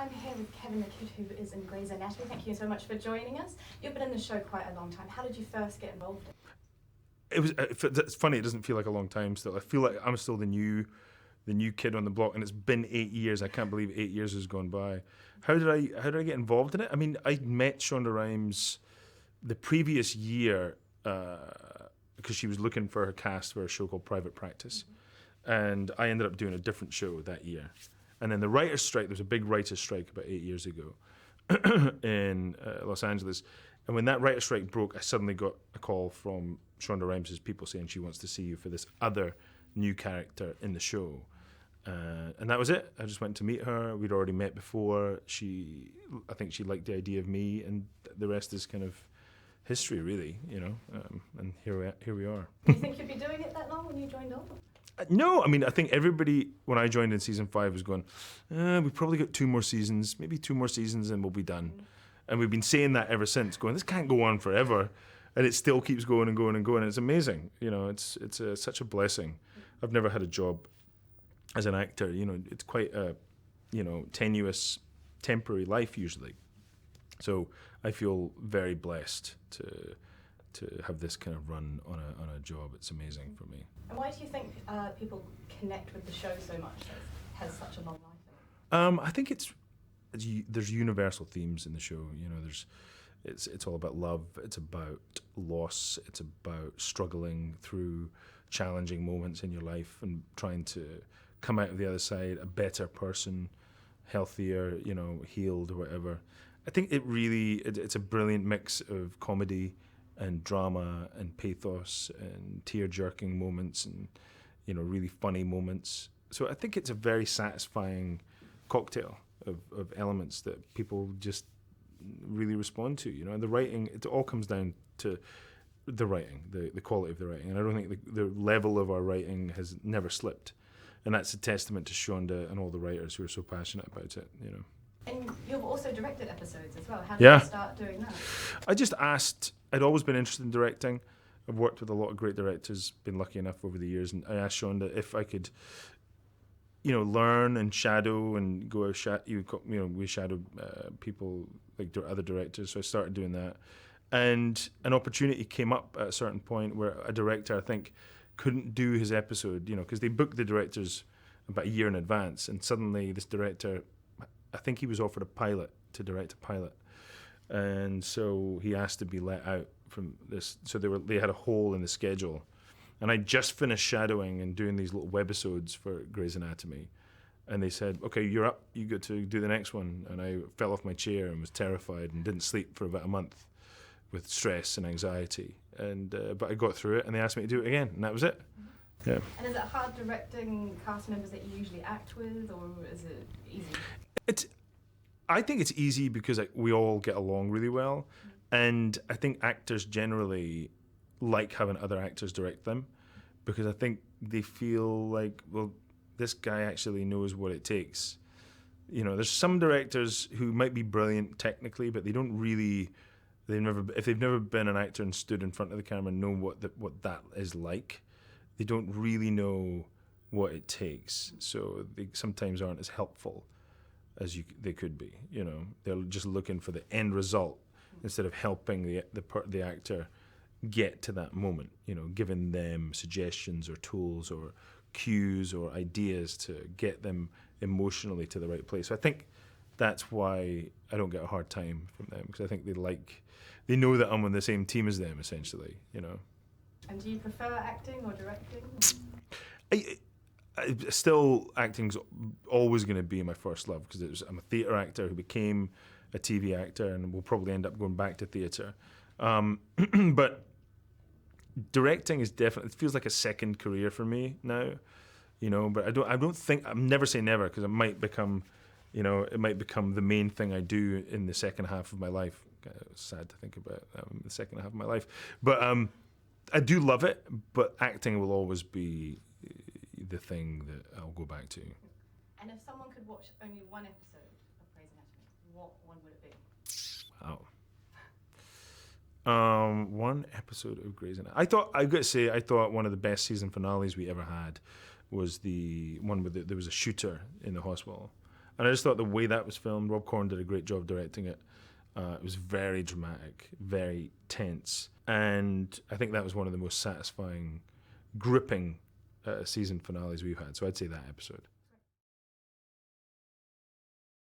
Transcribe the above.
I'm here with Kevin McKidd, who is in Grey's Anatomy. Thank you so much for joining us. You've been in the show quite a long time. How did you first get involved? It's funny. It doesn't feel like a long time still. I feel like I'm still the new kid on the block, and it's been 8 years. I can't believe 8 years has gone by. How did I get involved in it? I mean, I met Shonda Rhimes the previous year because she was looking for her cast for a show called Private Practice, and I ended up doing a different show that year. And then the writer's strike. There was a big writer's strike about 8 years ago in Los Angeles. And when that writer's strike broke, I suddenly got a call from Shonda Rhimes' people saying she wants to see you for this other new character in the show. And that was it. I just went to meet her. We'd already met before. I think she liked the idea of me, and the rest is kind of history, really, you know. And here we are. Do you think you'd be doing it that long when you joined on? No, I mean, I think everybody, when I joined in season 5, was going, we've probably got 2 more seasons, maybe 2 more seasons, and we'll be done. And we've been saying that ever since, going, this can't go on forever. And it still keeps going and going and going. And it's amazing. You know, it's such a blessing. I've never had a job as an actor. You know, it's quite a, tenuous, temporary life usually. So I feel very blessed to have this kind of run on a job. It's amazing for me. And why do you think people connect with the show so much that it has such a long life? I think there's universal themes in the show. You know, it's all about love. It's about loss. It's about struggling through challenging moments in your life and trying to come out of the other side a better person, healthier, healed or whatever. I think it's a brilliant mix of comedy and drama and pathos and tear-jerking moments and, really funny moments. So I think it's a very satisfying cocktail of elements that people just really respond to, And the writing, it all comes down to the writing, the quality of the writing. And I don't think the level of our writing has never slipped. And that's a testament to Shonda and all the writers who are so passionate about it, And you've also directed episodes as well. How did you start doing that? I just asked. I'd always been interested in directing. I've worked with a lot of great directors, been lucky enough over the years, and I asked Shonda if I could, learn and shadow and go we shadowed people like other directors, so I started doing that. And an opportunity came up at a certain point where a director, I think, couldn't do his episode, because they booked the directors about a year in advance, and suddenly this director, I think he was offered a pilot to direct a pilot, and so he asked to be let out from this. So they had a hole in the schedule, and I just finished shadowing and doing these little webisodes for Grey's Anatomy, and they said, "Okay, you're up. You got to do the next one." And I fell off my chair and was terrified and didn't sleep for about a month with stress and anxiety. And but I got through it, and they asked me to do it again, and that was it. Mm-hmm. Yeah. And is it hard directing cast members that you usually act with, or is it easy? I think it's easy because we all get along really well, and I think actors generally like having other actors direct them because I think they feel like, well, this guy actually knows what it takes. There's some directors who might be brilliant technically, but they don't really. If they've never been an actor and stood in front of the camera and know what that is like, they don't really know what it takes. So they sometimes aren't as helpful as they could be. They're just looking for the end result instead of helping the actor get to that moment. Giving them suggestions or tools or cues or ideas to get them emotionally to the right place. So I think that's why I don't get a hard time from them, because I think they know that I'm on the same team as them, essentially. And do you prefer acting or directing? Still, acting's always going to be my first love because I'm a theatre actor who became a TV actor and will probably end up going back to theatre. But directing is definitely, it feels like a second career for me now. But I don't think, I'm never say never, because it might become the main thing I do in the second half of my life. It's sad to think about the second half of my life. But I do love it, but acting will always be the thing that I'll go back to. And if someone could watch only one episode of Grey's Anatomy, what one would it be? Wow. One episode of Grey's Anatomy. I thought one of the best season finales we ever had was the one where there was a shooter in the hospital. And I just thought the way that was filmed, Rob Corn did a great job directing it. It was very dramatic, very tense. And I think that was one of the most satisfying, gripping season finales we've had. So I'd say that episode.